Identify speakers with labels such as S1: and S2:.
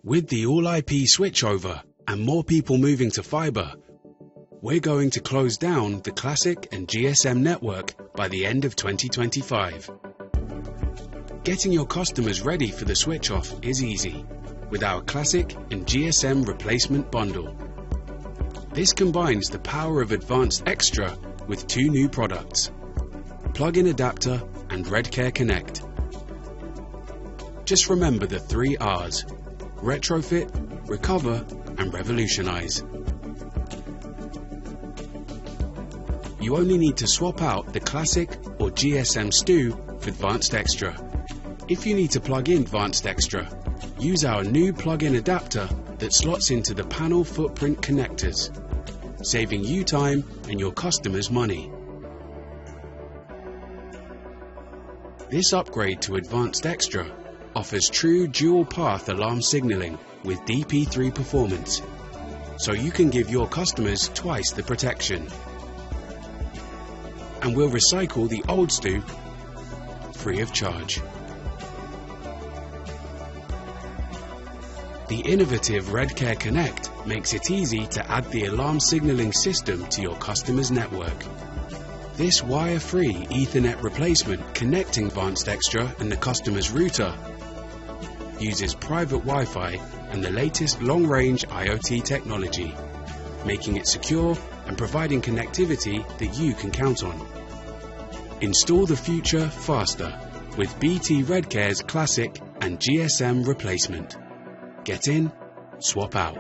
S1: With the all-IP switchover and more people moving to fiber, we're going to close down the Classic and GSM network by the end of 2025. Getting your customers ready for the switch off is easy with our Classic and GSM replacement bundle. This combines the power of Advanced Extra with two new products, Plug-in Adapter and RedCare Connect. Just remember the 3 R's: retrofit, recover and revolutionize. You only need to swap out the Classic or GSM STU for Advanced Extra. If you need to plug in Advanced Extra, use our new plug-in adapter that slots into the panel footprint connectors, saving you time and your customers money. This upgrade to Advanced Extra offers true dual-path alarm signaling with DP3 performance, so you can give your customers twice the protection. And we'll recycle the old STU free of charge. The innovative RedCare Connect makes it easy to add the alarm signaling system to your customer's network. This wire-free Ethernet replacement connecting Advanced Extra and the customer's router uses private Wi-Fi and the latest long-range IoT technology, making it secure and providing connectivity that you can count on. Install the future faster with BT RedCare's Classic and GSM replacement. Get in, swap out.